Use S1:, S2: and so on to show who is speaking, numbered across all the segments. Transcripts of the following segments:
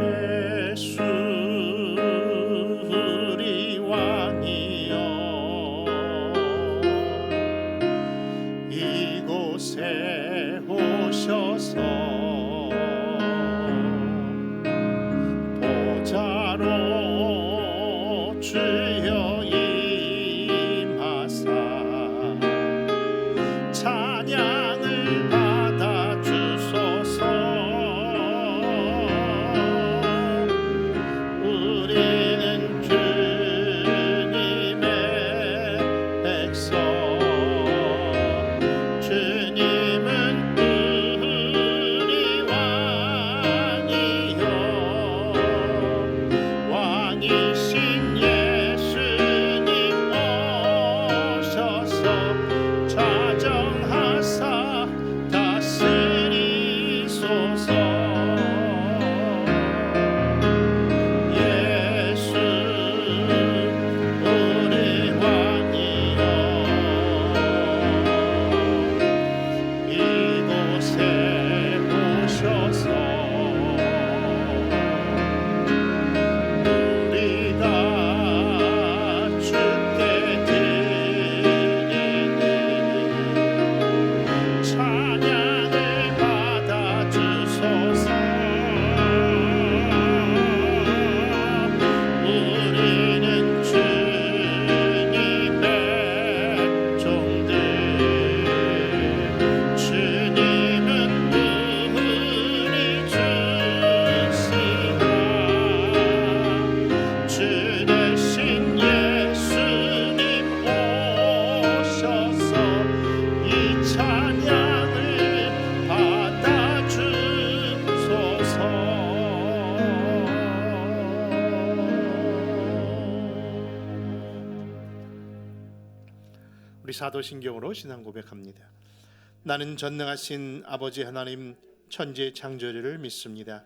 S1: 예수 우리 왕이여 이곳에 오셔서 보좌로 주여 임하사 찬양을 받아 주소서. 우리는 주님의 백성, 주님은 우리 왕이요 왕이신 예수님 오셔서 좌정하사 다스리소서. 예수 우리 왕이여 이곳에 오셔서 우리가 주께 드리는 찬양을 받아 주소서. 우리는 주님의 종들, 주님은 우리 주시라. 주 대신 예수님 오셔서 이 찬양을 받아 주소서. 우리 사도신경으로 신앙 고백합니다. 나는 전능하신 아버지 하나님 천지 창조주를 믿습니다.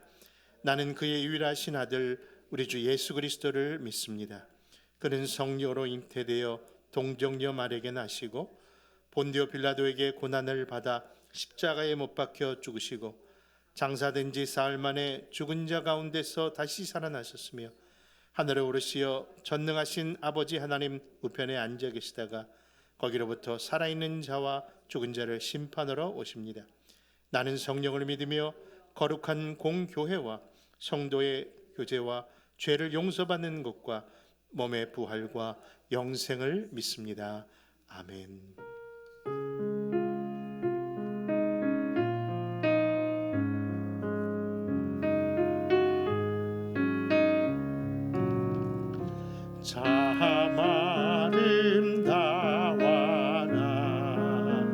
S1: 나는 그의 유일하신 아들 우리 주 예수 그리스도를 믿습니다. 그는 성령으로 잉태되어 동정녀 마리아에게 나시고 본디오 빌라도에게 고난을 받아 십자가에 못 박혀 죽으시고 장사된 지 사흘 만에 죽은 자 가운데서 다시 살아나셨으며 하늘에 오르시어 전능하신 아버지 하나님 우편에 앉아 계시다가 거기로부터 살아있는 자와 죽은 자를 심판하러 오십니다. 나는 성령을 믿으며 거룩한 공교회와 성도의 교제와 죄를 용서받는 것과 몸의 부활과 영생을 믿습니다. 아멘. 참 아름다워라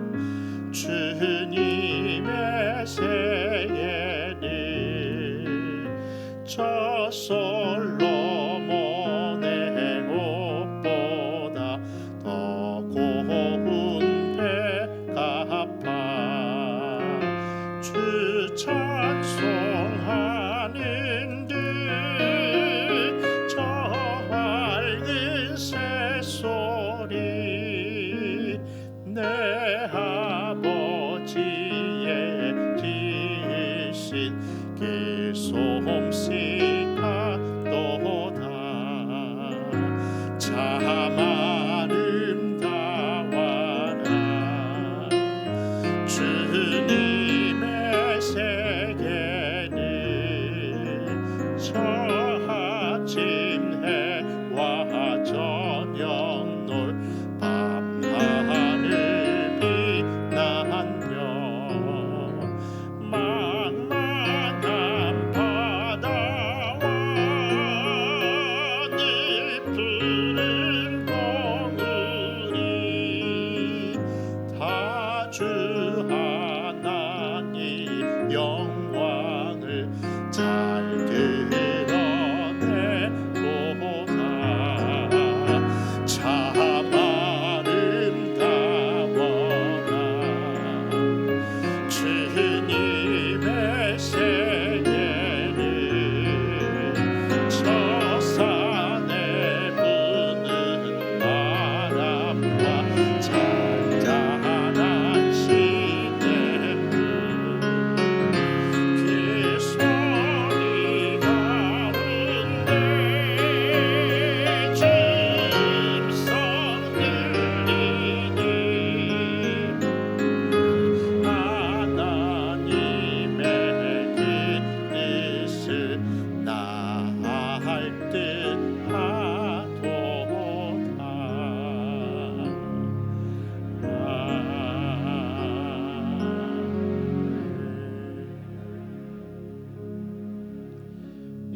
S1: 주님의 세계는 저 솔로몬의 옷보다 더 고운 배갚아 주 찬송하는 듯 저 밝은 새소리 내 아버지의 지으신 그 솜씨가도다 참 아름다워라 주님의 세계는 저 아침 해와 저녁 놀 밤하늘 빛나며 망망한 바다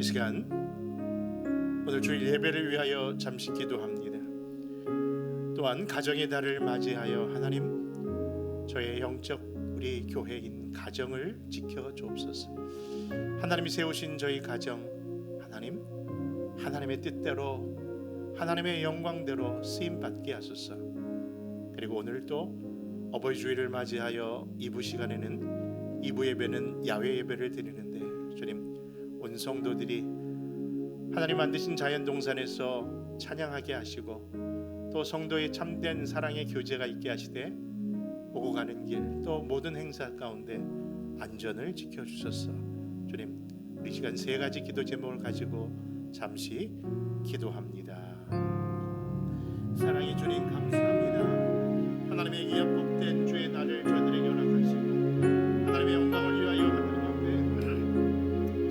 S1: 이 시간 오늘 주일 예배를 위하여 잠시 기도합니다. 또한 가정의 달을 맞이하여 하나님, 저의 영적 우리 교회인 가정을 지켜 주옵소서. 하나님이 세우신 저희 가정, 하나님, 하나님의 뜻대로 하나님의 영광대로 쓰임 받게 하소서. 그리고 오늘 또 어버이 주일을 맞이하여 2부 시간에는 2부 예배는 야외 예배를 드리는데, 주님, 온 성도들이 하나님 만드신 자연 동산에서 찬양하게 하시고, 또 성도의 참된 사랑의 교제가 있게 하시되, 오고 가는 길 또 모든 행사 가운데 안전을 지켜주소서. 주님, 우리 시간 세 가지 기도 제목을 가지고 잠시 기도합니다. 사랑의 주님, 감사합니다. 하나님의 귀한 복된 주의 날을 저희들에게 허락하시고 하나님의 영광을 위하여 하나님 앞에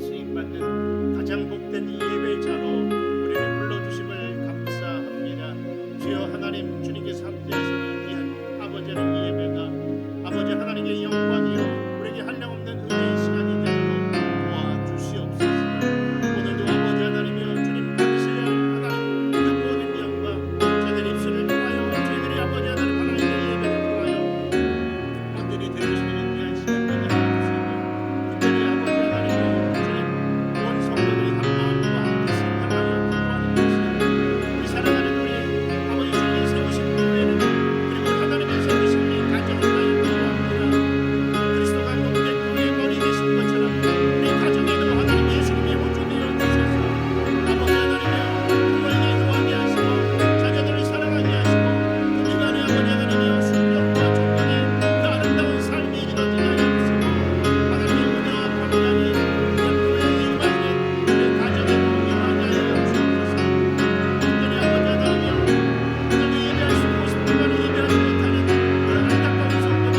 S1: 쓰임받는 가장 복된 이 예배의 자로 우리를 불러주심을 감사합니다. 주여, 하나님, 주님께서 함께하시는 귀한 아버지는 이 예배가 아버지 하나님의 영광이요 우리에게 한량없는 은혜의 시간이 되도록 도와주시옵소서. 오늘도 아버지 하나님이여 주님 받으셔야 하나님 그 모든 영광 저희들의 입술을 통하여 저희들의 아버지 하나님 하나님의 예배를 통하여 온전히 되어주시는 귀한 시간까지 하여주시고, 특별히 아버지 하나님이여 주님 온 성도들이 한 마음과 함께 신앙하여 기도하는 것이 우리 사랑하는 우리 아버지 주님이 세우신 교회는, 그리고 하나님이 세우신 이 가정을 위하여 기도합니다. 그리스도가 몸된 교회의 머리 되신 것처럼 우리 가정에도 하나님 예수님이 호주되어 주셔서 아버지 하나님이여 부모에게 용하게 하시고 자녀들을 사랑하게 하시고 그 미간의 아버지 하나님이여 순종과 존경의 그 아름다운 삶이 이루어지게 하여 주시고, 하나님의 은혜와 평강이 그냥 교회에 임하시는 우리 가정에 용하게 하여 주옵소서. 특별히 아버지 하나님이여 오늘 예배할 수 있고 싶지만 예배하지 못하는 그런 안타까운 성도들,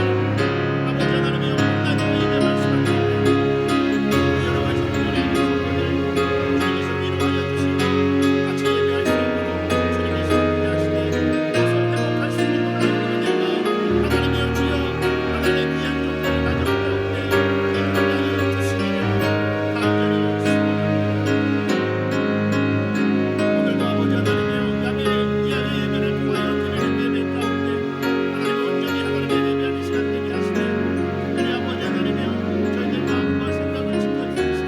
S1: 아버지 하나님이여 온전히 예배 말씀하시는데 여러 가지 부분에 있는 성도들 주님께서 위로하여 주시고 같이 예배할 수 있도록 주님께서 함께 하시되 어서 회복할 수 있는 하나님의 은혜가 하나님이여 주여 하나님의 귀한 종들을 가정 가운데 임하여 주시기를 간절히 소원합니다. 오늘도 아버지 하나님이여 야외 예배를 통하여 드리는 예배 가운데 하나님 온전히 하나님의 예배하는 시간 되게 하시되, 특별히 아버지 하나님이여 저희들 마음과 생각을 지켜주시사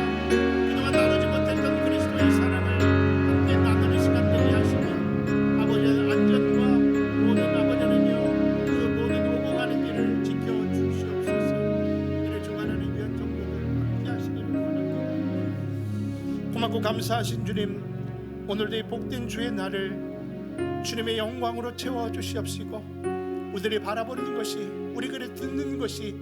S1: 그동안 나누지 못했던 그리스도의 사랑을 함께 나누는 시간 되게 하시며, 아버지 안전과 모든 아버지 하나님이여 그 모든 오고 가는 길을 지켜주시옵소서. 이를 주관하는 귀한 종들을 함께 하시기를 원합니다. 고맙고 감사하신 주님, 오늘도 이 복된 주의 날을 주님의 영광으로 채워주시옵시고, 우리들이 바라보는 것이, 우리가 듣는 것이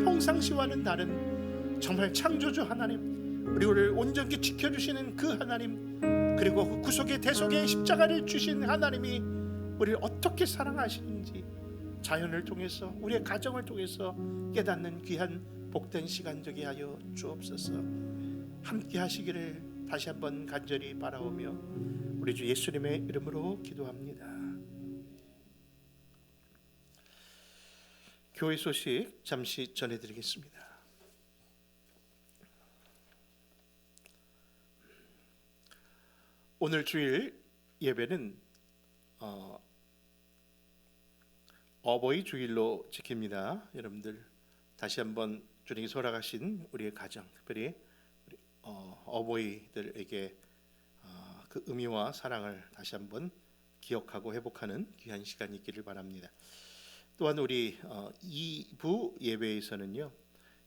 S1: 평상시와는 다른 정말 창조주 하나님, 우리를 온전히 지켜주시는 그 하나님, 그리고 그 구속의 대속의 십자가를 주신 하나님이 우리를 어떻게 사랑하시는지 자연을 통해서 우리의 가정을 통해서 깨닫는 귀한 복된 시간 되게 하여 주옵소서. 함께 하시기를 다시 한번 간절히 바라오며 우리 주 예수님의 이름으로 기도합니다. 교회 소식 잠시 전해드리겠습니다. 오늘 주일 예배는 어버이 주일로 지킵니다. 여러분들 다시 한번 주님이 허락하신 우리의 가정, 특별히 어버이들에게 그 의미와 사랑을 다시 한번 기억하고 회복하는 귀한 시간이 있기를 바랍니다. 또한 우리 2부 예배에서는요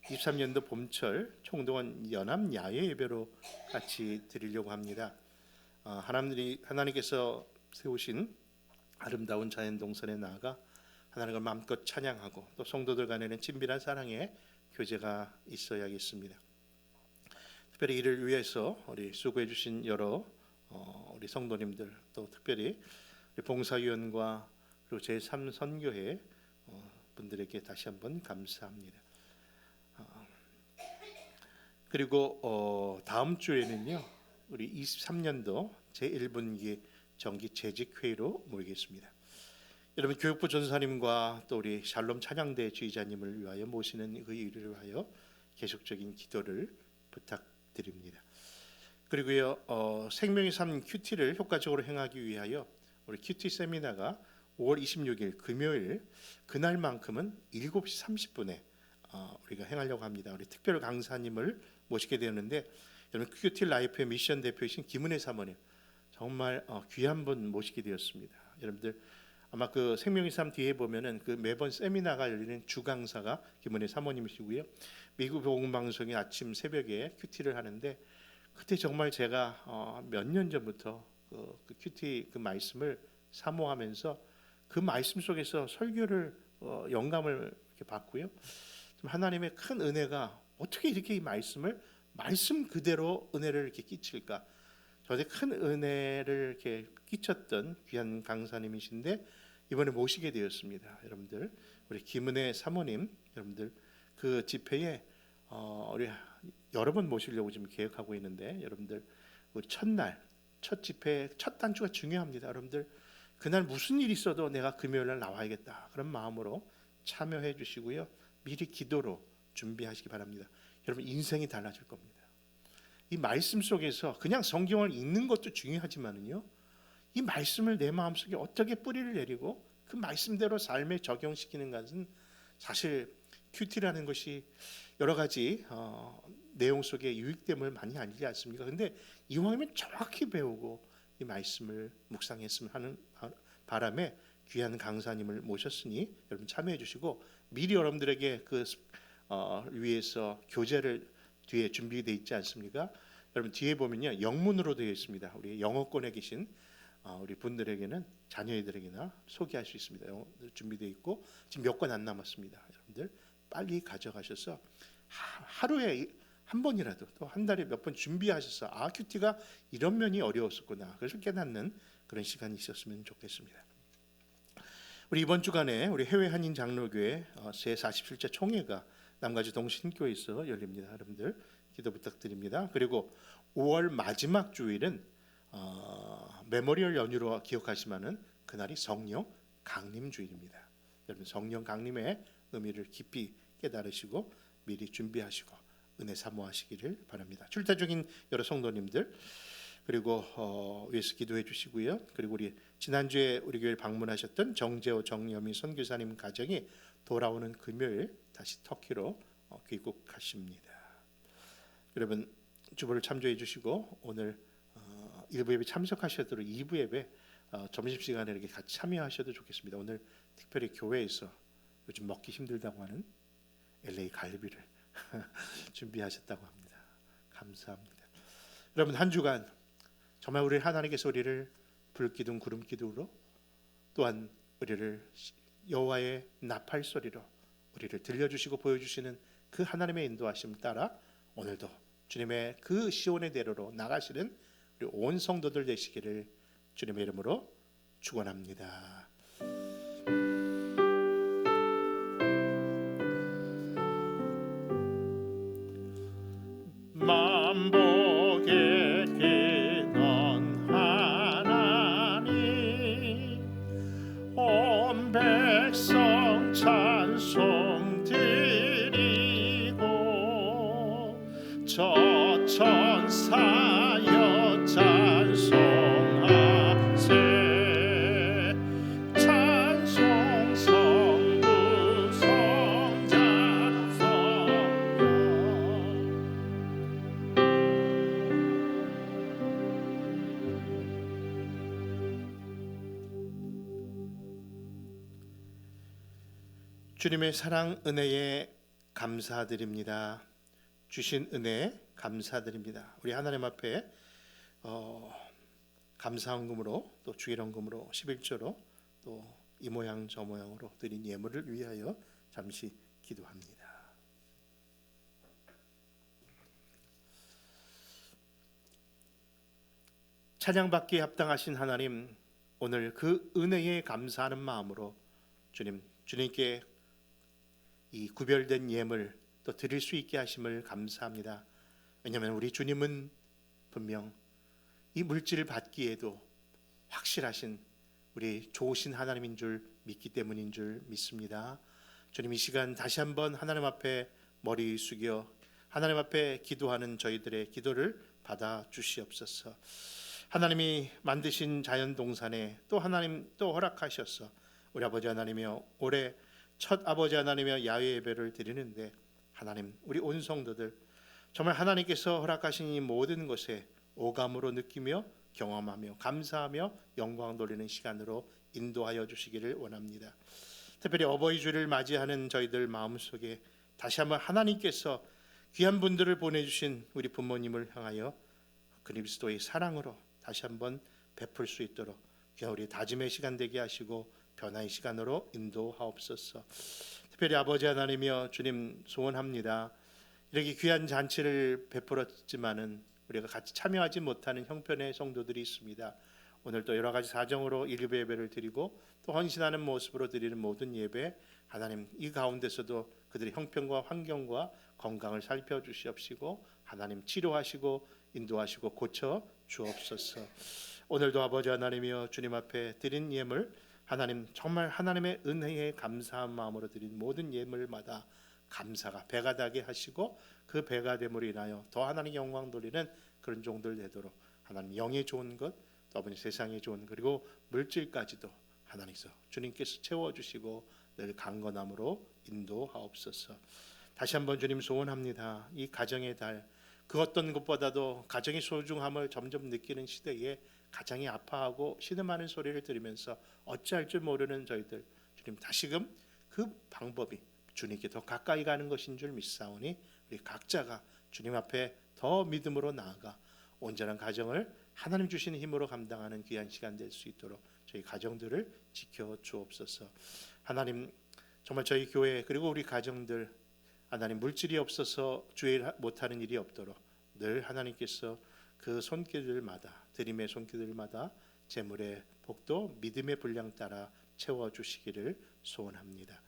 S1: 23년도 봄철 총동원 연합 야외 예배로 같이 드리려고 합니다. 하나님께서 세우신 아름다운 자연 동산에 나아가 하나님을 마음껏 찬양하고 또 성도들 간에는 친밀한 사랑의 교제가 있어야겠습니다. 특별히 이를 위해서 우리 수고해 주신 여러 우리 성도님들, 또 특별히 우리 봉사위원과 그리고 제3선교회 분들에게 다시 한번 감사합니다. 그리고 다음 주에는요 우리 23년도 제1분기 정기 재직회의로 모이겠습니다. 여러분 교육부 전사님과 또 우리 샬롬 찬양대 주의자님을 위하여 모시는 그 일을 위하여 계속적인 기도를 부탁드립니다. 그리고요 생명의 삶 큐티를 효과적으로 행하기 위하여 우리 큐티 세미나가 5월 26일 금요일 그날만큼은 7시 30분에 우리가 행하려고 합니다. 우리 특별 강사님을 모시게 되었는데 여러분 큐티 라이프의 미션 대표이신 김은혜 사모님 정말 귀한 분 모시게 되었습니다. 여러분들 아마 그 생명의 삶 뒤에 보면은 그 매번 세미나가 열리는 주 강사가 김은혜 사모님이시고요. 미국 복음 방송이 아침 새벽에 큐티를 하는데 그때 정말 제가 몇 년 전부터 그 큐티 그 말씀을 사모하면서 그 말씀 속에서 설교를 영감을 이렇게 받고요. 좀 하나님의 큰 은혜가 어떻게 이렇게 이 말씀을 말씀 그대로 은혜를 이렇게 끼칠까? 저한테 큰 은혜를 이렇게 끼쳤던 귀한 강사님이신데 이번에 모시게 되었습니다. 여러분들 우리 김은혜 사모님 여러분들 그 집회에 우리 여러 번 모시려고 지금 계획하고 있는데 여러분들 우리 첫날 첫 집회 첫 단추가 중요합니다. 여러분들 그날 무슨 일이 있어도 내가 금요일날 나와야겠다 그런 마음으로 참여해 주시고요. 미리 기도로 준비하시기 바랍니다. 여러분 인생이 달라질 겁니다. 이 말씀 속에서 그냥 성경을 읽는 것도 중요하지만은요, 이 말씀을 내 마음속에 어떻게 뿌리를 내리고 그 말씀대로 삶에 적용시키는 것은 사실 큐티라는 것이 여러 가지 내용 속에 유익됨을 많이 알지 않습니까? 근데 이왕이면 정확히 배우고 이 말씀을 묵상했으면 하는 바람에 귀한 강사님을 모셨으니 여러분 참여해 주시고 미리 여러분들에게 그 위에서 교재를 뒤에 준비되어 있지 않습니까? 여러분 뒤에 보면요 영문으로 되어 있습니다. 우리 영어권에 계신 우리 분들에게는 자녀들에게나 소개할 수 있습니다. 준비되어 있고 지금 몇 권 안 남았습니다. 여러분들 빨리 가져가셔서 하루에 한 번이라도 또 한 달에 몇 번 준비하셔서 큐티가 이런 면이 어려웠었구나 그래서 깨닫는 그런 시간이 있었으면 좋겠습니다. 우리 이번 주간에 우리 해외 한인 장로교회 제47차 총회가 남가주 동신교에서 열립니다. 여러분들 기도 부탁드립니다. 그리고 5월 마지막 주일은 메모리얼 연휴로 기억하시면은 그날이 성령 강림 주일입니다. 여러분 성령 강림의 의미를 깊이 깨달으시고 미리 준비하시고 은혜 사모하시기를 바랍니다. 출타 중인 여러 성도님들 그리고 위에서 기도해 주시고요. 그리고 우리 지난주에 우리 교회를 방문하셨던 정재호 정여미 선교사님 가정이 돌아오는 금요일 다시 터키로 귀국하십니다. 여러분 주보를 참조해 주시고 오늘 1부 예배 참석하셔도록 2부 예배 점심시간에 이렇게 같이 참여하셔도 좋겠습니다. 오늘 특별히 교회에서 요즘 먹기 힘들다고 하는 LA 갈비를 준비하셨다고 합니다. 감사합니다. 여러분 한 주간 정말 우리 하나님께서 우리를 불기둥 구름기둥으로 또한 우리를 여호와의 나팔 소리로 우리를 들려주시고 보여주시는 그 하나님의 인도하심을 따라 오늘도 주님의 그 시온의 대로로 나가시는 우리 온 성도들 되시기를 주님의 이름으로 축원합니다. 만복의 근원 하나님 온 백성 찬송 드리고 저 천사여 찬송하세 찬송 성부 성자 성령 주님의 사랑 은혜에 감사드립니다. 주신 은혜 감사드립니다. 우리 하나님 앞에 감사헌금으로 또 주일헌금으로 11조로 또 이 모양 저 모양으로 드린 예물을 위하여 잠시 기도합니다. 찬양받기에 합당하신 하나님 오늘 그 은혜에 감사하는 마음으로 주님께 이 구별된 예물 또 드릴 수 있게 하심을 감사합니다. 왜냐하면 우리 주님은 분명 이 물질을 받기에도 확실하신 우리 좋으신 하나님인 줄 믿기 때문인 줄 믿습니다. 주님 이 시간 다시 한번 하나님 앞에 머리 숙여 하나님 앞에 기도하는 저희들의 기도를 받아 주시옵소서. 하나님이 만드신 자연 동산에 또 하나님 또 허락하셔서 우리 아버지 하나님이여 올해 첫 아버지 하나님이여 야외 예배를 드리는데 하나님 우리 온 성도들 정말 하나님께서 허락하신 이 모든 것에 오감으로 느끼며 경험하며 감사하며 영광 돌리는 시간으로 인도하여 주시기를 원합니다. 특별히 어버이 주를 맞이하는 저희들 마음속에 다시 한번 하나님께서 귀한 분들을 보내주신 우리 부모님을 향하여 그리스도의 사랑으로 다시 한번 베풀 수 있도록 우리 다짐의 시간 되게 하시고 변화의 시간으로 인도하옵소서. 특별히 아버지 하나님이여 주님 소원합니다. 이렇게 귀한 잔치를 베풀었지만은 우리가 같이 참여하지 못하는 형편의 성도들이 있습니다. 오늘 또 여러 가지 사정으로 일부 예배를 드리고 또 헌신하는 모습으로 드리는 모든 예배 하나님 이 가운데서도 그들의 형편과 환경과 건강을 살펴주시옵시고 하나님 치료하시고 인도하시고 고쳐 주옵소서. 오늘도 아버지 하나님이여 주님 앞에 드린 예물 하나님 정말 하나님의 은혜에 감사한 마음으로 드린 모든 예물마다 감사가 배가 되게 하시고 그 배가 됨으로 인하여 더 하나님 영광 돌리는 그런 종들 되도록 하나님 영의 좋은 것 또 아버지 세상의 좋은 것 그리고 물질까지도 하나님께서 주님께서 채워주시고 늘 강건함으로 인도하옵소서. 다시 한번 주님 소원합니다. 이 가정의 달 그 어떤 것보다도 가정의 소중함을 점점 느끼는 시대에 가장이 아파하고 신음하는 소리를 들으면서 어찌할 줄 모르는 저희들 주님 다시금 그 방법이 주님께 더 가까이 가는 것인 줄 믿사오니 우리 각자가 주님 앞에 더 믿음으로 나아가 온전한 가정을 하나님 주시는 힘으로 감당하는 귀한 시간 될 수 있도록 저희 가정들을 지켜 주옵소서. 하나님 정말 저희 교회 그리고 우리 가정들 하나님 물질이 없어서 주일 못하는 일이 없도록 늘 하나님께서 그 손길들마다 드림의 손길들마다 재물의 복도 믿음의 분량 따라 채워주시기를 소원합니다.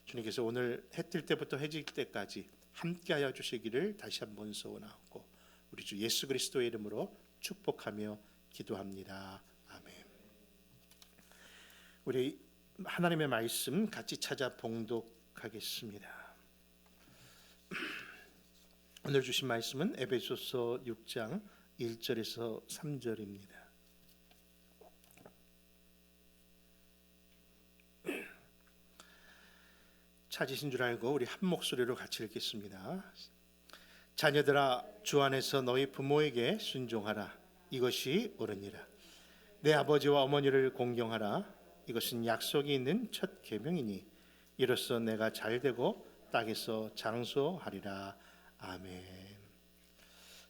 S1: 주님께서 오늘 해 뜰 때부터 해질 때까지 함께하여 주시기를 다시 한번 소원하고 우리 주 예수 그리스도의 이름으로 축복하며 기도합니다. 아멘. 우리 하나님의 말씀 같이 찾아 봉독하겠습니다. 오늘 주신 말씀은 에베소서 6장 1절에서 3절입니다. 찾으신 줄 알고 우리 한 목소리로 같이 읽겠습니다. 자녀들아 주 안에서 너희 부모에게 순종하라. 이것이 옳으니라. 내 아버지와 어머니를 공경하라. 이것은 약속이 있는 첫 계명이니 이로써 내가 잘되고 땅에서 장수하리라. 아멘.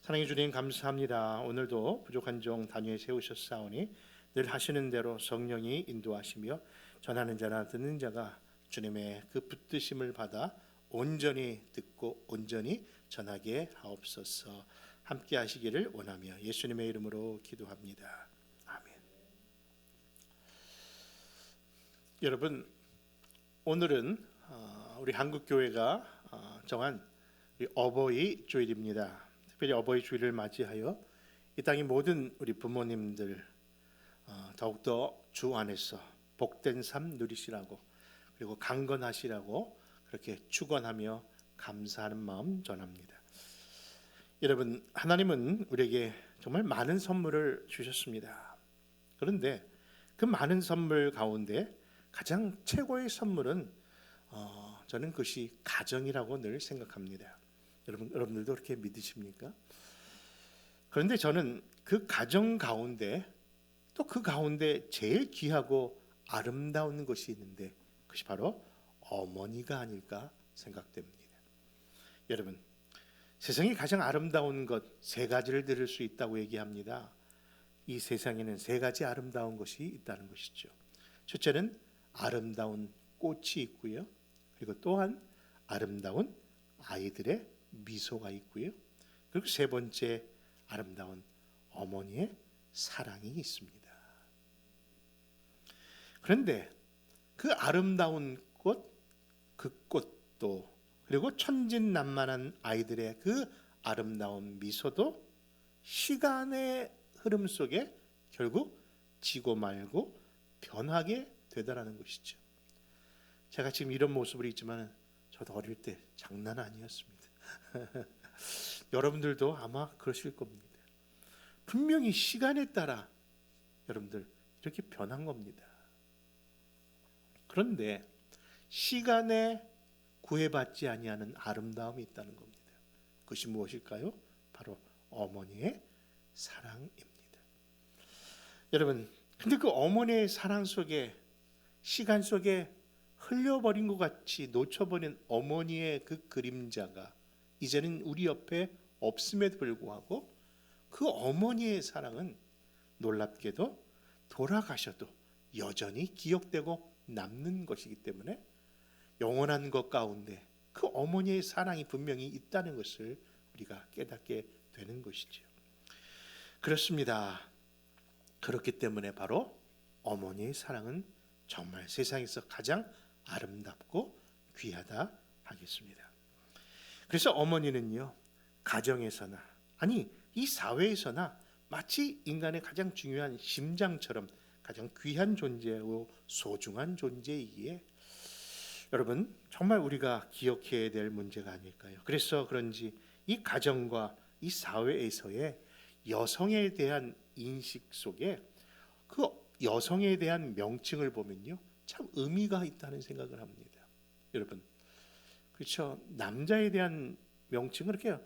S1: 사랑해 주님 감사합니다. 오늘도 부족한 종 단위에 세우셨사오니 늘 하시는 대로 성령이 인도하시며 전하는 자나 듣는 자가 주님의 그 붙드심을 받아 온전히 듣고 온전히 전하게 하옵소서. 함께 하시기를 원하며 예수님의 이름으로 기도합니다. 아멘. 여러분 오늘은 우리 한국교회가 정한 어버이 주일입니다. 특별히 어버이 주일을 맞이하여 이 땅의 모든 우리 부모님들 더욱더 주 안에서 복된 삶 누리시라고 그리고 강건하시라고 그렇게 축원하며 감사하는 마음 전합니다. 여러분 하나님은 우리에게 정말 많은 선물을 주셨습니다. 그런데 그 많은 선물 가운데 가장 최고의 선물은 저는 그것이 가정이라고 늘 생각합니다. 여러분들도 그렇게 믿으십니까? 그런데 저는 그 가정 가운데 또 그 가운데 제일 귀하고 아름다운 것이 있는데 그것이 바로 어머니가 아닐까 생각됩니다. 여러분 세상에 가장 아름다운 것 세 가지를 들을 수 있다고 얘기합니다. 이 세상에는 세 가지 아름다운 것이 있다는 것이죠. 첫째는 아름다운 꽃이 있고요. 그리고 또한 아름다운 아이들의 미소가 있고요. 그리고 세 번째 아름다운 어머니의 사랑이 있습니다. 그런데 그 아름다운 꽃, 그 꽃도 그리고 천진난만한 아이들의 그 아름다운 미소도 시간의 흐름 속에 결국 지고 말고 변하게 되더라는 것이죠. 제가 지금 이런 모습을 있지만 저도 어릴 때 장난 아니었습니다. 여러분들도 아마 그러실 겁니다. 분명히 시간에 따라 여러분들 이렇게 변한 겁니다. 그런데 시간에 구애받지 아니하는 아름다움이 있다는 겁니다. 그것이 무엇일까요? 바로 어머니의 사랑입니다. 여러분, 근데 그 어머니의 사랑 속에, 시간 속에 흘려버린 것 같이 놓쳐버린 어머니의 그 그림자가 이제는 우리 옆에 없음에도 불구하고 그 어머니의 사랑은 놀랍게도 돌아가셔도 여전히 기억되고 남는 것이기 때문에 영원한 것 가운데 그 어머니의 사랑이 분명히 있다는 것을 우리가 깨닫게 되는 것이죠. 그렇습니다. 그렇기 때문에 바로 어머니의 사랑은 정말 세상에서 가장 아름답고 귀하다 하겠습니다. 그래서 어머니는요, 가정에서나 아니 이 사회에서나 마치 인간의 가장 중요한 심장처럼 가장 귀한 존재고 소중한 존재이기에 여러분 정말 우리가 기억해야 될 문제가 아닐까요? 그래서 그런지 이 가정과 이 사회에서의 여성에 대한 인식 속에 그 여성에 대한 명칭을 보면요, 참 의미가 있다는 생각을 합니다. 여러분, 그렇죠? 남자에 대한 명칭은 그렇게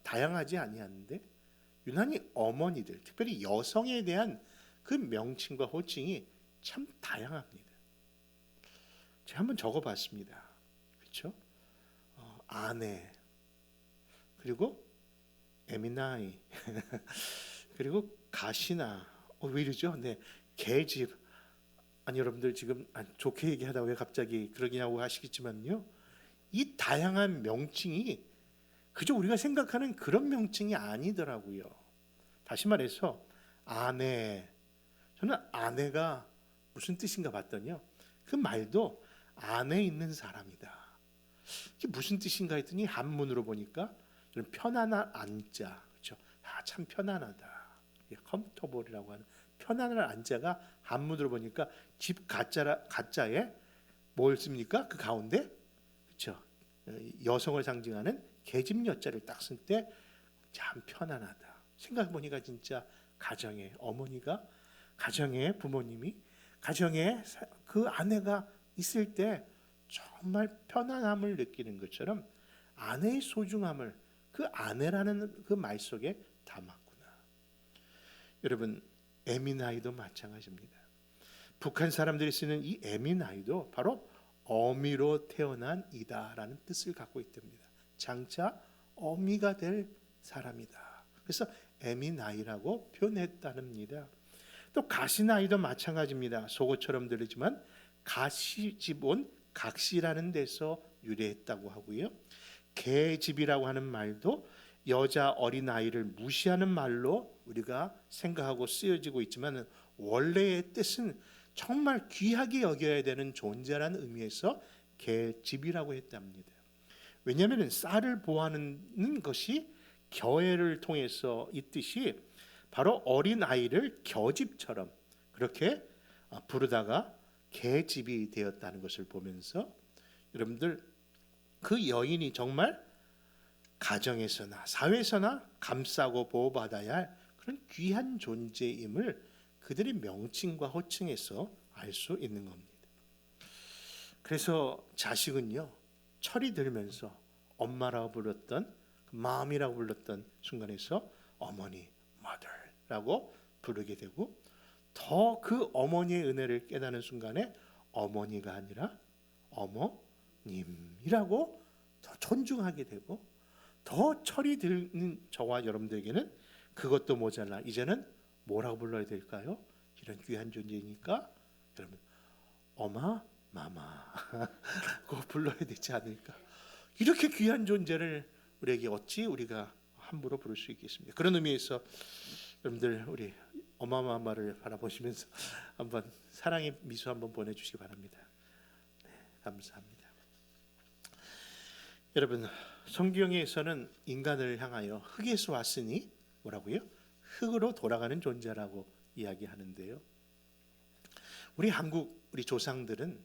S1: 다양하지 아니하는데 유난히 어머니들, 특별히 여성에 대한 그 명칭과 호칭이 참 다양합니다. 제가 한번 적어봤습니다. 그렇죠? 아내, 그리고 에미나이, 그리고 가시나, 왜 이러죠? 네, 계집. 아니 여러분들 지금 좋게 얘기하다 왜 갑자기 그러냐고 하시겠지만요, 이 다양한 명칭이 그저 우리가 생각하는 그런 명칭이 아니더라고요. 다시 말해서 아내, 저는 아내가 무슨 뜻인가 봤더니요, 그 말도 안에 있는 사람이다. 이게 무슨 뜻인가 했더니 한문으로 보니까 이런 편안한 안자, 그렇죠? 참 편안하다. 컴포터블이라고 하는 편안한 안자가 한문으로 보니까 집 가짜에 뭘 씁니까? 그 가운데, 그렇죠? 여성을 상징하는 계집 여자를 딱 쓸 때 참 편안하다. 생각해 보니까 진짜 가정에 어머니가, 가정에 부모님이, 가정에 그 아내가 있을 때 정말 편안함을 느끼는 것처럼 아내의 소중함을 그 아내라는 그 말 속에 담았구나. 여러분, 에미나이도 마찬가지입니다. 북한 사람들이 쓰는 이 에미나이도 바로 어미로 태어난 이다라는 뜻을 갖고 있답니다. 장차 어미가 될 사람이다. 그래서 에미나이라고 표현했답니다. 또 가시나이도 마찬가지입니다. 속어처럼 들리지만 가시집 온 각시라는 데서 유래했다고 하고요. 계집이라고 하는 말도 여자 어린아이를 무시하는 말로 우리가 생각하고 쓰여지고 있지만 원래의 뜻은 정말 귀하게 여겨야 되는 존재라는 의미에서 계집이라고 했답니다. 왜냐하면 쌀을 보호하는 것이 겨애를 통해서 이 뜻이 바로 어린아이를 겨집처럼 그렇게 부르다가 계집이 되었다는 것을 보면서 여러분들 그 여인이 정말 가정에서나 사회에서나 감싸고 보호받아야 할 그런 귀한 존재임을 그들의 명칭과 호칭에서 알 수 있는 겁니다. 그래서 자식은요, 철이 들면서 엄마라고 불렀던, 마음이라고 불렀던 순간에서 어머니, mother라고 부르게 되고, 더 그 어머니의 은혜를 깨닫는 순간에 어머니가 아니라 어머님이라고 더 존중하게 되고, 더 철이 드는 저와 여러분들에게는 그것도 모자라 이제는 뭐라고 불러야 될까요? 이런 귀한 존재이니까 여러분 어마 마마 그거 불러야 되지 않을까? 이렇게 귀한 존재를 우리에게 어찌 우리가 함부로 부를 수 있겠습니까? 그런 의미에서 여러분들 우리 어마마마를 바라보시면서 한번 사랑의 미소 한번 보내주시기 바랍니다. 네, 감사합니다. 여러분, 성경에서는 인간을 향하여 흙에서 왔으니 뭐라고요? 흙으로 돌아가는 존재라고 이야기하는데요. 우리 한국 우리 조상들은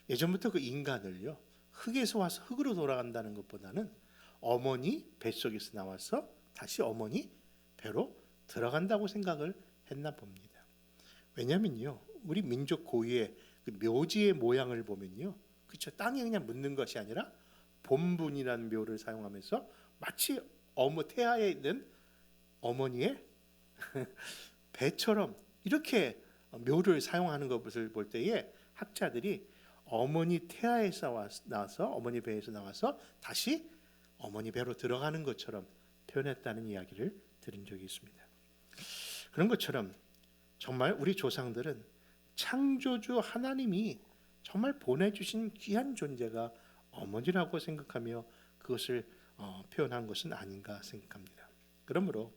S1: 예전부터 그 인간을요, 흙에서 와서 흙으로 돌아간다는 것보다는 어머니 뱃속에서 나와서 다시 어머니 배로 들어간다고 생각을 했나 봅니다. 왜냐면요, 우리 민족 고유의 그 묘지의 모양을 보면요, 그렇죠, 땅에 그냥 묻는 것이 아니라 본분이라는 묘를 사용하면서 마치 태아에 있는 어머니의 배처럼 이렇게 묘를 사용하는 것을 볼 때에 학자들이 어머니 태아에서 나와서 어머니 배에서 나와서 다시 어머니 배로 들어가는 것처럼 표현했다는 이야기를 들은 적이 있습니다. 그런 것처럼 정말 우리 조상들은 창조주 하나님이 정말 보내주신 귀한 존재가 어머니라고 생각하며 그것을 표현한 것은 아닌가 생각합니다. 그러므로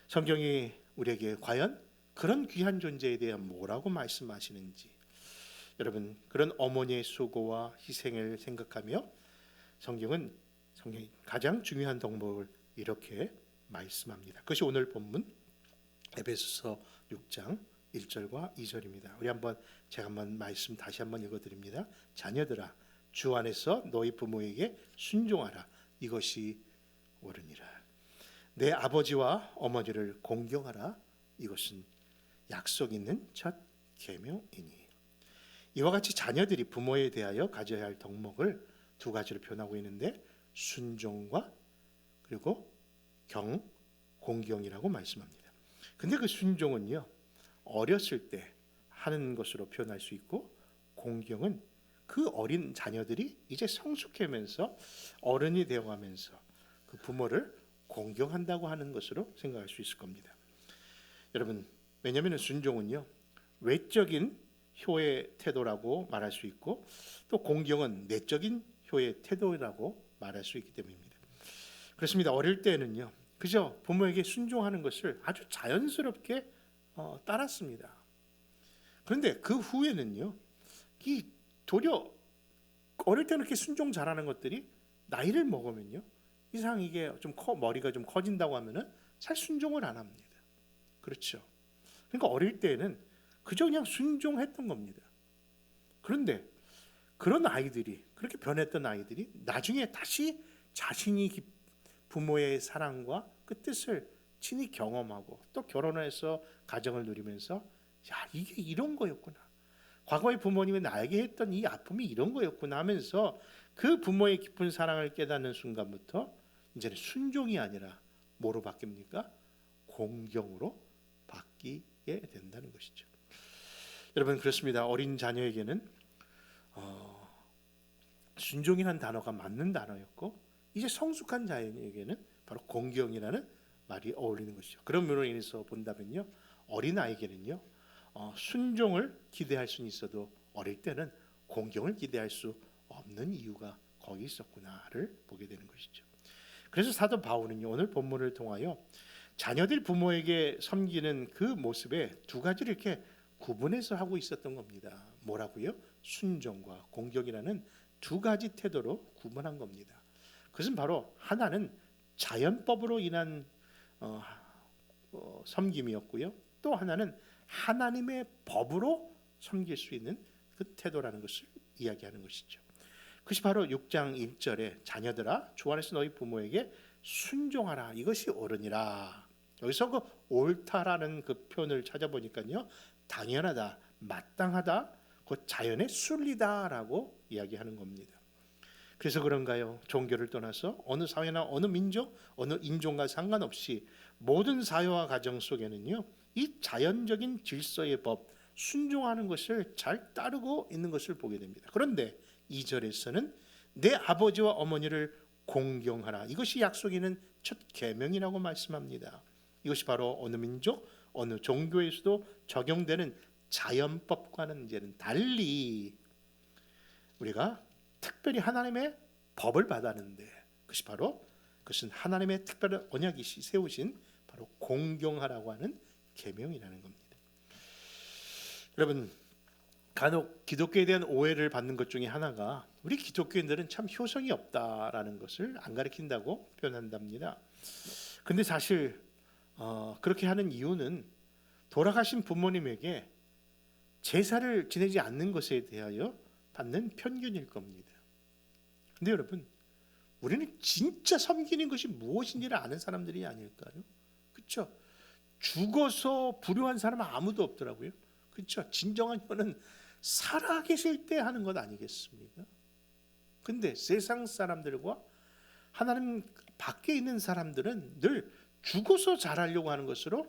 S1: 성경이 우리에게 과연 그런 귀한 존재에 대한 뭐라고 말씀하시는지, 여러분, 그런 어머니의 수고와 희생을 생각하며 성경이 가장 중요한 덕목을 이렇게 말씀합니다. 그것이 오늘 본문 에베소서 6장 1절과 2절입니다. 제가 말씀 다시 한번 읽어드립니다. 자녀들아, 주 안에서 너희 부모에게 순종하라. 이것이 옳으니라. 내 아버지와 어머니를 공경하라. 이것은 약속 있는 첫 계명이니. 이와 같이 자녀들이 부모에 대하여 가져야 할 덕목을 두 가지로 표현하고 있는데, 순종과 그리고 공경이라고 말씀합니다. 근데 그 순종은요, 어렸을 때 하는 것으로 표현할 수 있고, 공경은 그 어린 자녀들이 이제 성숙하면서 어른이 되어가면서 그 부모를 공경한다고 하는 것으로 생각할 수 있을 겁니다. 여러분, 왜냐하면 순종은요, 외적인 효의 태도라고 말할 수 있고, 또 공경은 내적인 효의 태도라고 말할 수 있기 때문입니다. 그렇습니다. 어릴 때는요, 그저 부모에게 순종하는 것을 아주 자연스럽게 따랐습니다. 그런데 그 후에는요, 도리어 어릴 때는 이렇게 순종 잘하는 것들이 나이를 먹으면요, 이상 이게 머리가 좀 커진다고 하면은 잘 순종을 안 합니다. 그렇죠. 그러니까 어릴 때는 그저 그냥 순종했던 겁니다. 그런데 그런 아이들이, 그렇게 변했던 아이들이 나중에 다시 자신이 부모의 사랑과 그 뜻을 친히 경험하고 또 결혼해서 가정을 누리면서, 야, 이게 이런 거였구나, 과거의 부모님이 나에게 했던 이 아픔이 이런 거였구나 하면서 그 부모의 깊은 사랑을 깨닫는 순간부터 이제는 순종이 아니라 뭐로 바뀝니까? 공경으로 바뀌게 된다는 것이죠. 여러분, 그렇습니다. 어린 자녀에게는 순종이라는 단어가 맞는 단어였고, 이제 성숙한 자녀에게는 바로 공경이라는 말이 어울리는 것이죠. 그런 면으로 인해서 본다면요, 어린 아이에게는요, 순종을 기대할 수는 있어도 어릴 때는 공경을 기대할 수 없는 이유가 거기 있었구나를 보게 되는 것이죠. 그래서 사도 바울은요, 오늘 본문을 통하여 자녀들 부모에게 섬기는 그 모습에 두 가지를 이렇게 구분해서 하고 있었던 겁니다. 뭐라고요? 순종과 공경이라는 두 가지 태도로 구분한 겁니다. 그것은 바로 하나는 자연법으로 인한 섬김이었고요, 또 하나는 하나님의 법으로 섬길 수 있는 그 태도라는 것을 이야기하는 것이죠. 그것이 바로 6장 1절에 자녀들아, 주 안에서 너희 부모에게 순종하라. 이것이 옳으니라. 여기서 그 옳다라는 그 표현을 찾아보니까요, 당연하다, 마땅하다, 그 자연의 순리다라고 이야기하는 겁니다. 그래서 그런가요? 종교를 떠나서 어느 사회나 어느 민족, 어느 인종과 상관없이 모든 사회와 가정 속에는요, 이 자연적인 질서의 법, 순종하는 것을 잘 따르고 있는 것을 보게 됩니다. 그런데 2절에서는 내 아버지와 어머니를 공경하라. 이것이 약속이 있는 첫 계명이라고 말씀합니다. 이것이 바로 어느 민족, 어느 종교에서도 적용되는 자연법과는 이제는 달리 우리가 특별히 하나님의 법을 받았는데, 그것은 하나님의 특별한 언약이 세우신 바로 공경하라고 하는 계명이라는 겁니다. 여러분, 간혹 기독교에 대한 오해를 받는 것 중에 하나가 우리 기독교인들은 참 효성이 없다라는 것을 안 가르친다고 표현한답니다. 근데 사실 그렇게 하는 이유는 돌아가신 부모님에게 제사를 지내지 않는 것에 대하여 받는 편견일 겁니다. 근데 여러분, 우리는 진짜 섬기는 것이 무엇인지를 아는 사람들이 아닐까요? 그렇죠? 죽어서 불효한 사람은 아무도 없더라고요. 그렇죠? 진정한 효는 살아계실 때 하는 것 아니겠습니까? 근데 세상 사람들과 하나님 밖에 있는 사람들은 늘 죽어서 잘하려고 하는 것으로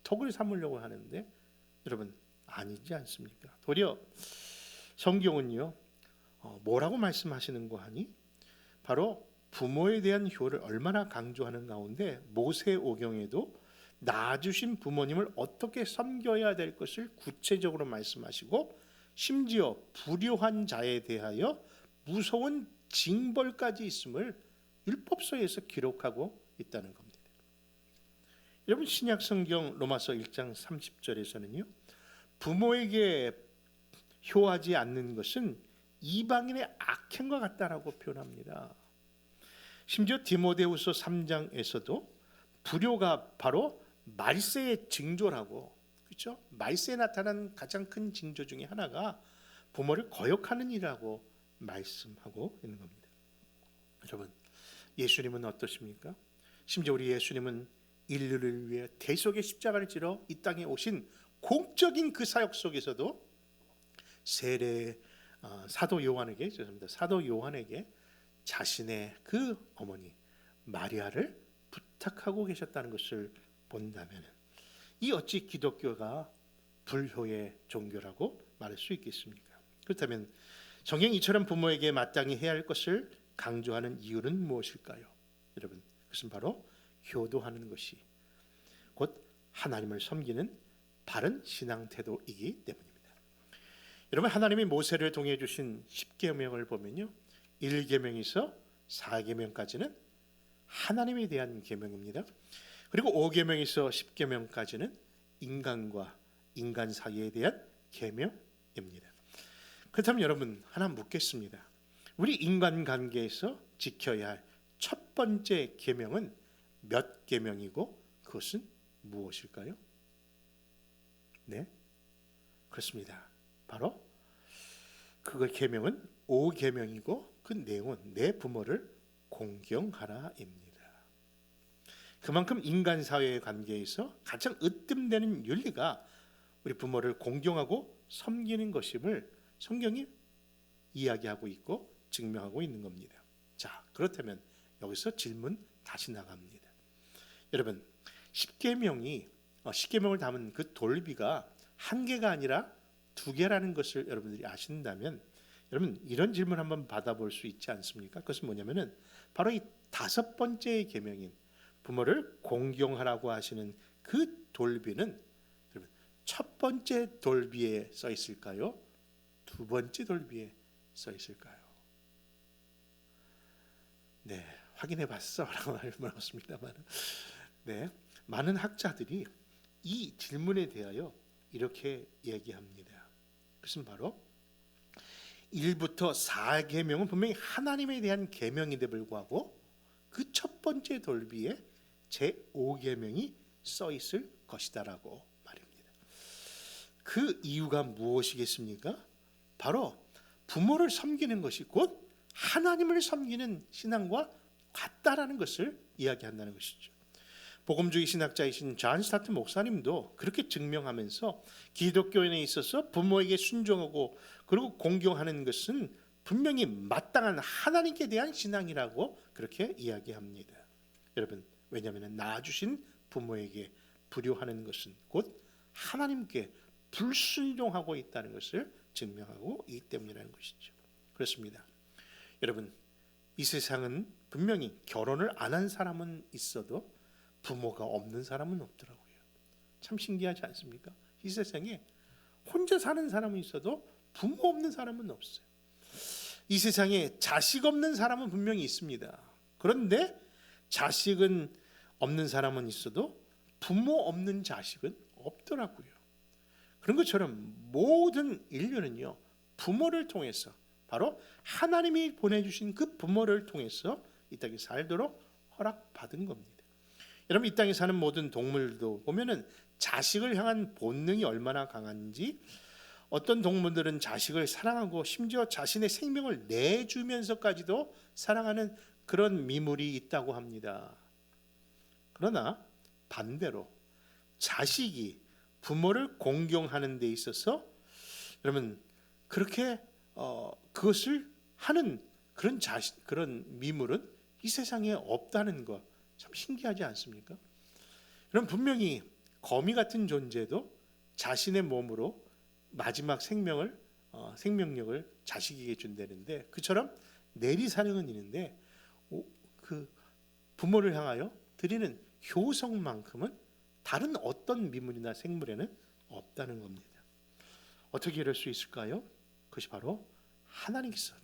S1: 덕을 삼으려고 하는데, 여러분 아니지 않습니까? 도리어 성경은요 뭐라고 말씀하시는 거 하니? 바로 부모에 대한 효를 얼마나 강조하는 가운데 모세오경에도 낳아주신 부모님을 어떻게 섬겨야 될 것을 구체적으로 말씀하시고, 심지어 불효한 자에 대하여 무서운 징벌까지 있음을 율법서에서 기록하고 있다는 겁니다. 여러분 신약 성경 로마서 1장 30절에서는요 부모에게 효하지 않는 것은 이방인의 악행과 같다라고 표현합니다. 심지어 디모데후서 3장에서도 불효가 바로 말세의 징조라고, 그렇죠? 말세에 나타난 가장 큰 징조 중에 하나가 부모를 거역하는 일이라고 말씀하고 있는 겁니다. 여러분 예수님은 어떠십니까? 심지어 우리 예수님은 인류를 위해 대속의 십자가를 지러 이 땅에 오신 공적인 그 사역 속에서도 세례 사도 요한에게 자신의 그 어머니 마리아를 부탁하고 계셨다는 것을 본다면, 이 어찌 기독교가 불효의 종교라고 말할 수 있겠습니까? 그렇다면 성경 이처럼 부모에게 마땅히 해야 할 것을 강조하는 이유는 무엇일까요? 여러분 그것은 바로 효도하는 것이 곧 하나님을 섬기는 바른 신앙 태도이기 때문입니다. 여러분 하나님이 모세를 통해 주신 10계명을 보면요 1계명에서 4계명까지는 하나님에 대한 계명입니다. 그리고 5계명에서 10계명까지는 인간과 인간 사이에 대한 계명입니다. 그렇다면 여러분 하나 묻겠습니다. 우리 인간관계에서 지켜야 할 첫 번째 계명은 몇 계명이고 그것은 무엇일까요? 네, 그렇습니다. 바로 그 계명은 5계명이고 그 내용은 내 부모를 공경하라입니다. 그만큼 인간 사회의 관계에서 가장 으뜸되는 윤리가 우리 부모를 공경하고 섬기는 것임을 성경이 이야기하고 있고 증명하고 있는 겁니다. 자, 그렇다면 여기서 질문 다시 나갑니다. 여러분 10계명을 담은 그 돌비가 한 개가 아니라 두 개라는 것을 여러분들이 아신다면, 여러분 이런 질문 한번 받아볼 수 있지 않습니까? 그것은 뭐냐면은 바로 이 5번째 계명인 부모를 공경하라고 하시는 그 돌비는 여러분 첫 번째 돌비에 써 있을까요? 두 번째 돌비에 써 있을까요? 네, 확인해 봤어라고 말했습니다만, 네, 많은 학자들이 이 질문에 대하여 이렇게 얘기합니다. 그것은 바로 1부터 4계명은 분명히 하나님에 대한 계명인데 불구하고 그 첫 번째 돌비에 제5계명이 써 있을 것이다라고 말입니다. 그 이유가 무엇이겠습니까? 바로 부모를 섬기는 것이 곧 하나님을 섬기는 신앙과 같다라는 것을 이야기한다는 것이죠. 복음주의 신학자이신 존 스타트 목사님도 그렇게 증명하면서 기독교인에 있어서 부모에게 순종하고 그리고 공경하는 것은 분명히 마땅한 하나님께 대한 신앙이라고 그렇게 이야기합니다. 여러분 왜냐하면 낳아주신 부모에게 불효하는 것은 곧 하나님께 불순종하고 있다는 것을 증명하고 있기 때문이라는 것이죠. 그렇습니다. 여러분 이 세상은 분명히 결혼을 안 한 사람은 있어도 부모가 없는 사람은 없더라고요. 참 신기하지 않습니까? 이 세상에 혼자 사는 사람은 있어도 부모 없는 사람은 없어요. 이 세상에 자식 없는 사람은 분명히 있습니다. 그런데 자식은 없는 사람은 있어도 부모 없는 자식은 없더라고요. 그런 것처럼 모든 인류는요 부모를 통해서, 바로 하나님이 보내주신 그 부모를 통해서 이 땅에 살도록 허락받은 겁니다. 여러분 이 땅에 사는 모든 동물도 보면은 자식을 향한 본능이 얼마나 강한지, 어떤 동물들은 자식을 사랑하고 심지어 자신의 생명을 내주면서까지도 사랑하는 그런 미물이 있다고 합니다. 그러나 반대로 자식이 부모를 공경하는 데 있어서 여러분 그렇게 그것을 하는 그런 미물은 이 세상에 없다는 거 참 신기하지 않습니까? 그럼 분명히 거미 같은 존재도 자신의 몸으로 마지막 생명력을 자식에게 준다는데, 그처럼 내리사랑은 있는데 그 부모를 향하여 드리는 효성만큼은 다른 어떤 미물이나 생물에는 없다는 겁니다. 어떻게 이럴 수 있을까요? 그것이 바로 하나님께서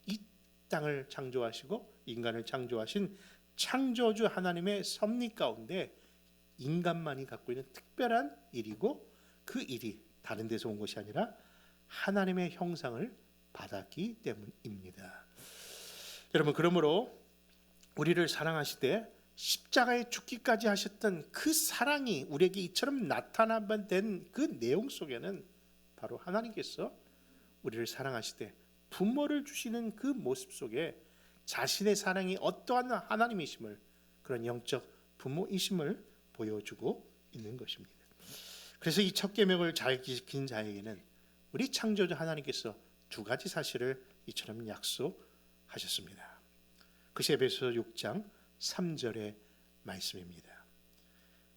S1: 이 땅을 창조하시고 인간을 창조하신 창조주 하나님의 섭리 가운데 인간만이 갖고 있는 특별한 일이고, 그 일이 다른 데서 온 것이 아니라 하나님의 형상을 받았기 때문입니다. 여러분, 그러므로 우리를 사랑하시되 십자가에 죽기까지 하셨던 그 사랑이 우리에게 이처럼 나타나게 된 그 내용 속에는 바로 하나님께서 우리를 사랑하시되 부모를 주시는 그 모습 속에 자신의 사랑이 어떠한 하나님이심을, 그런 영적 부모이심을 보여주고 있는 것입니다. 그래서 이 첫 계명을 잘 지킨 자에게는 우리 창조주 하나님께서 두 가지 사실을 이처럼 약속하셨습니다. 그것이 에베소서 6장 3절의 말씀입니다.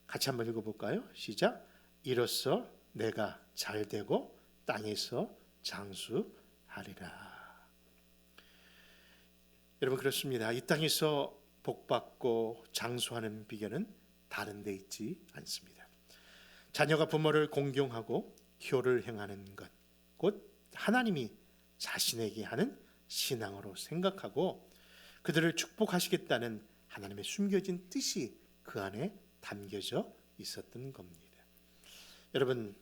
S1: 같이 한번 읽어볼까요? 시작. 이로써 내가 잘되고 땅에서 장수하리라. 여러분, 그렇습니다. 이 땅에서 복받고 장수하는 비결은 다른 데 있지 않습니다. 자녀가 부모를 공경하고 효를 행하는 것, 곧 하나님이 자신에게 하는 신앙으로 생각하고 그들을 축복하시겠다는 하나님의 숨겨진 뜻이 그 안에 담겨져 있었던 겁니다. 여러분,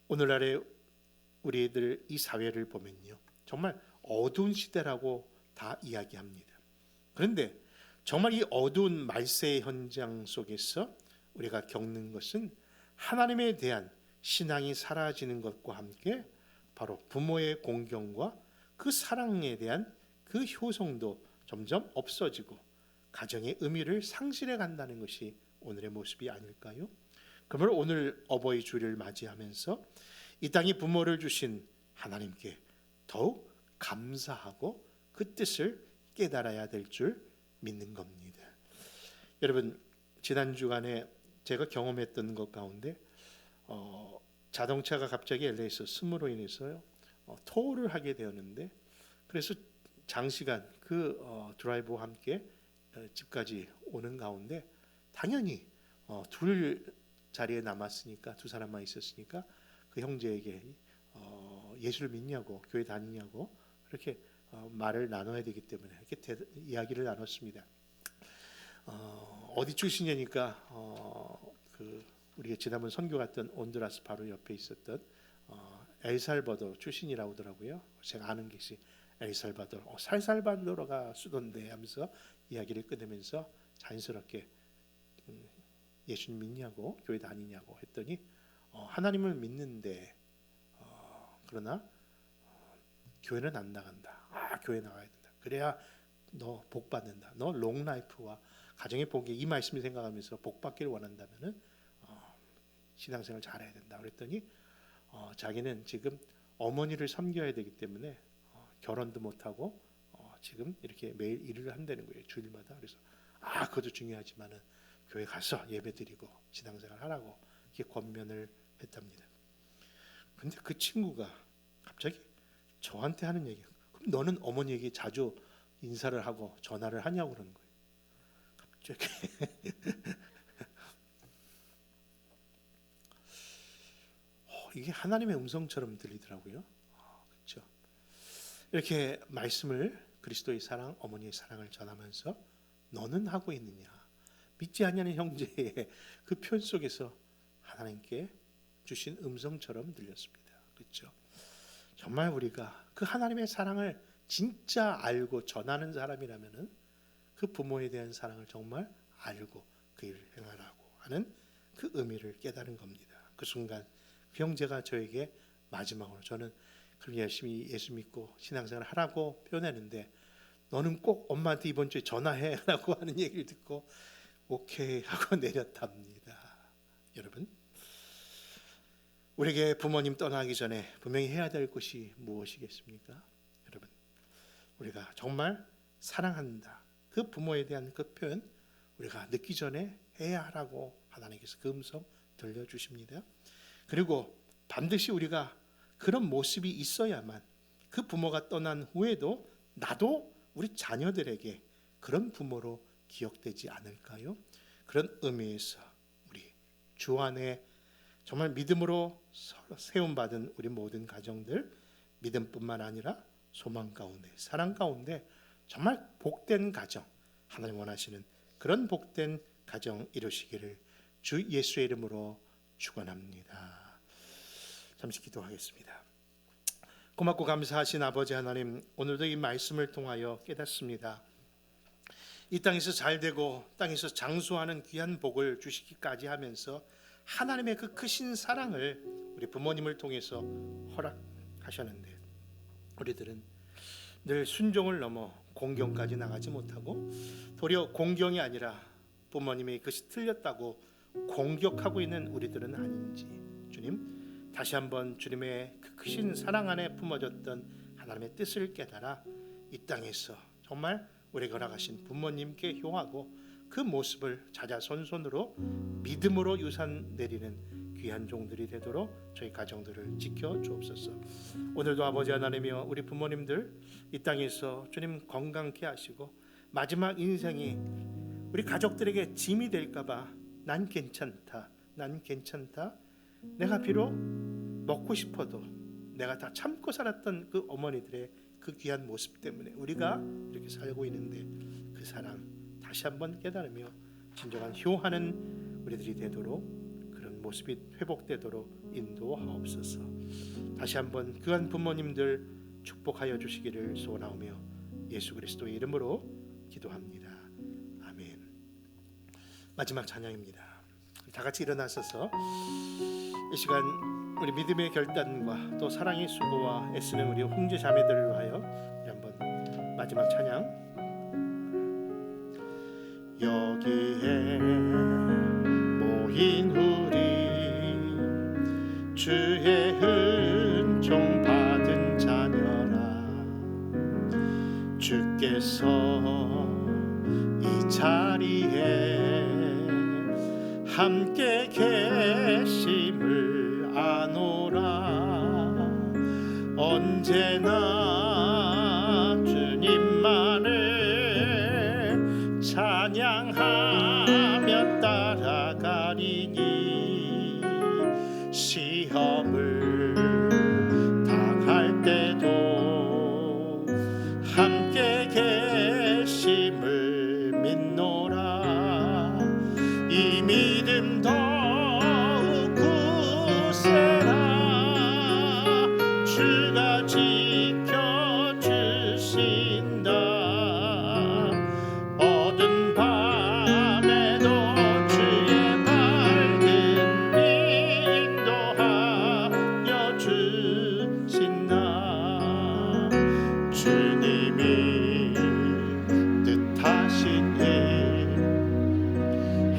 S1: 오늘날의 우리들 이 사회를 보면요, 정말 어두운 시대라고 다 이야기합니다. 그런데 정말 이 어두운 말세의 현장 속에서 우리가 겪는 것은 하나님에 대한 신앙이 사라지는 것과 함께 바로 부모의 공경과 그 사랑에 대한 그 효성도 점점 없어지고 가정의 의미를 상실해 간다는 것이 오늘의 모습이 아닐까요? 그러므로 오늘 어버이 주일을 맞이하면서 이 땅에 부모를 주신 하나님께 더욱 감사하고 그 뜻을 깨달아야 될 줄 믿는 겁니다. 여러분, 지난 주간에 제가 경험했던 것 가운데 자동차가 갑자기 LA에서 스무로 인해서요 토를 하게 되었는데, 그래서 장시간 그 드라이버와 함께 집까지 오는 가운데 당연히 둘 자리에 남았으니까, 두 사람만 있었으니까 그 형제에게 예수를 믿냐고, 교회 다니냐고 그렇게 말을 나눠야 되기 때문에 이렇게 이야기를 나눴습니다. 어디 출신이니까 그 우리가 지난번 선교 갔던 온두라스 바로 옆에 있었던 엘살바도르 출신이라고 하더라고요. 제가 아는 것이 엘살바도르, 살살바도르가 수도인데 하면서 이야기를 끊으면서 자연스럽게 예수님 믿냐고, 교회 다니냐고 했더니 하나님을 믿는데 그러나 교회는 안 나간다. 교회 나가야 된다. 그래야 너 복 받는다. 너 롱라이프와 가정의 복이, 이 말씀을 생각하면서 복 받기를 원한다면은 신앙생활 잘해야 된다. 그랬더니 자기는 지금 어머니를 섬겨야 되기 때문에 결혼도 못 하고 지금 이렇게 매일 일을 한다는 거예요. 주일마다. 그래서 그것도 중요하지만은 교회 가서 예배드리고 신앙생활 하라고 이렇게 권면을 했답니다. 근데 그 친구가 갑자기 저한테 하는 얘기예요. 그럼 너는 어머니에게 자주 인사를 하고 전화를 하냐고 그러는 거예요. 갑자기 이게 하나님의 음성처럼 들리더라고요. 그렇죠? 이렇게 말씀을, 그리스도의 사랑, 어머니의 사랑을 전하면서 너는 하고 있느냐, 믿지 않냐는 형제의 그 표현 속에서 하나님께 주신 음성처럼 들렸습니다. 그렇죠? 정말 우리가 그 하나님의 사랑을 진짜 알고 전하는 사람이라면은 그 부모에 대한 사랑을 정말 알고 그 일을 행하라고 하는 그 의미를 깨달은 겁니다. 그 순간 그 형제가 저에게 마지막으로, 저는 그럼 열심히 예수 믿고 신앙생활 하라고 표현했는데 너는 꼭 엄마한테 이번 주에 전화해라고 하는 얘기를 듣고 오케이 하고 내렸답니다. 여러분, 우리에게 부모님 떠나기 전에 분명히 해야 될 것이 무엇이겠습니까? 여러분, 우리가 정말 사랑한다, 그 부모에 대한 그 표현 우리가 늦기 전에 해야 하라고 하나님께서 그 음성 들려주십니다. 그리고 반드시 우리가 그런 모습이 있어야만 그 부모가 떠난 후에도 나도 우리 자녀들에게 그런 부모로 기억되지 않을까요? 그런 의미에서 우리 주 안에 정말 믿음으로 세움받은 우리 모든 가정들, 믿음뿐만 아니라 소망 가운데, 사랑 가운데 정말 복된 가정, 하나님 원하시는 그런 복된 가정 이루시기를 주 예수의 이름으로 축원합니다. 잠시 기도하겠습니다. 고맙고 감사하신 아버지 하나님, 오늘도 이 말씀을 통하여 깨닫습니다. 이 땅에서 잘되고 땅에서 장수하는 귀한 복을 주시기까지 하면서 하나님의 그 크신 사랑을 우리 부모님을 통해서 허락하셨는데, 우리들은 늘 순종을 넘어 공경까지 나가지 못하고 도리어 공경이 아니라 부모님의 그것이 틀렸다고 공격하고 있는 우리들은 아닌지, 주님 다시 한번 주님의 그 크신 사랑 안에 품어졌던 하나님의 뜻을 깨달아 이 땅에서 정말 우리에게 허락하신 부모님께 효하고 그 모습을 자자손손으로 믿음으로 유산 내리는 귀한 종들이 되도록 저희 가정들을 지켜 주옵소서. 오늘도 아버지 하나님이여, 우리 부모님들 이 땅에서 주님 건강케 하시고 마지막 인생이 우리 가족들에게 짐이 될까봐 난 괜찮다, 난 괜찮다, 내가 비록 먹고 싶어도 내가 다 참고 살았던 그 어머니들의 그 귀한 모습 때문에 우리가 이렇게 살고 있는데, 그 사랑 다시 한번 깨달으며 진정한 효하는 우리들이 되도록, 그런 모습이 회복되도록 인도하옵소서. 다시 한번 그한 부모님들 축복하여 주시기를 소원하오며 예수 그리스도의 이름으로 기도합니다. 아멘. 마지막 찬양입니다. 다 같이 일어나셔서 이 시간 우리 믿음의 결단과 또 사랑의 수고와 애쓰는 우리 형제 자매들을 위하여 우리 한번 마지막 찬양, 여기에 모인 우리 주의 은총 받은 자녀라, 주께서 이 자리에 함께 계심을 아노라. 언제나 주님만을 찬양하며 따라가리니, 시험을 당할 때도 함께 계심을 믿노라. 이 믿음 더욱 굳세라. 주가 지켜주신다. 어두운 밤에도 주의 밝은 인도하여 주신다. 주님이 뜻하신 일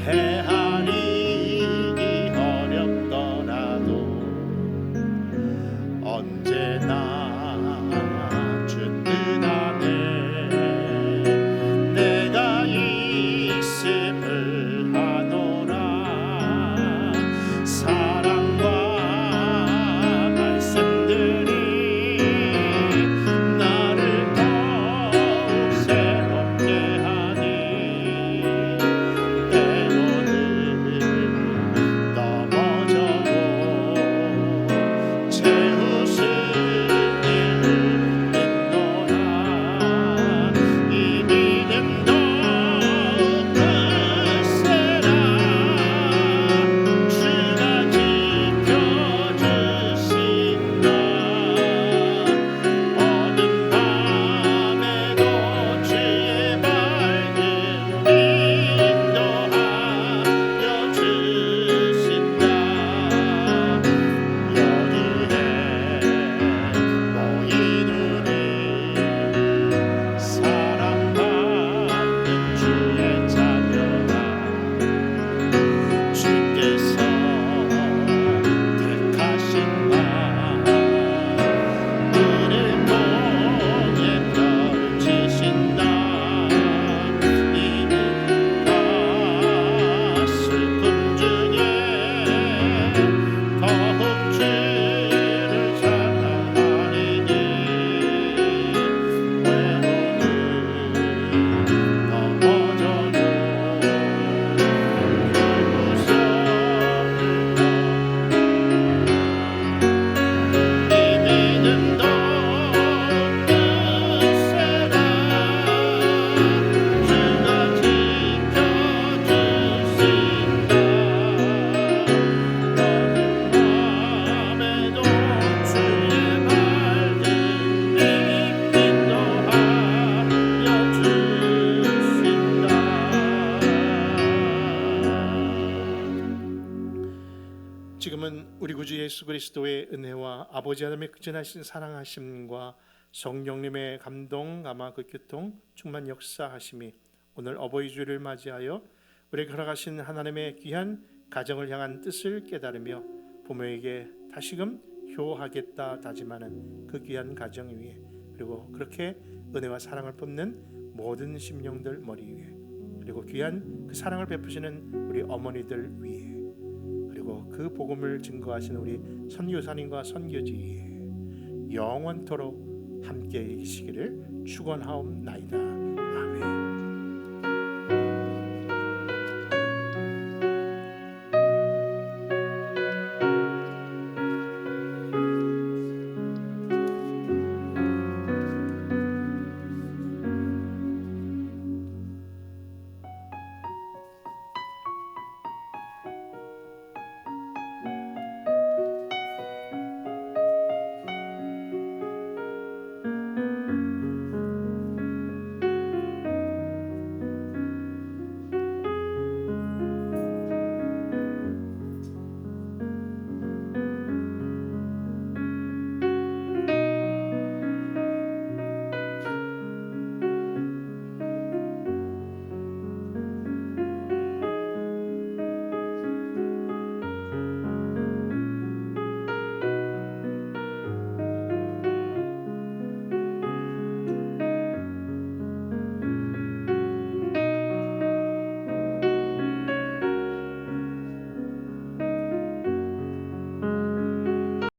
S1: 헤아리기 어렵더라도 언제나 주 뜻 안에 내가 있음을 아노라. 사랑과 말씀들이 나를 더욱 새롭게 하니, 때로는 지금은 우리 구주 예수 그리스도의 은혜와 아버지 하나님의 극진하신 사랑하심과 성령님의 감동, 감화, 그 교통, 충만 역사하심이 오늘 어버이 주를 맞이하여 우리에게 허락하신 하나님의 귀한 가정을 향한 뜻을 깨달으며 부모에게 다시금 효하겠다 다짐하는 그 귀한 가정 위에, 그리고 그렇게 은혜와 사랑을 뿜는 모든 심령들 머리 위에, 그리고 귀한 그 사랑을 베푸시는 우리 어머니들 위에, 그리고 그 복음을 증거하시는 우리 선교사님과 선교지 위에 영원토록 함께 계시기를 축원하옵나이다.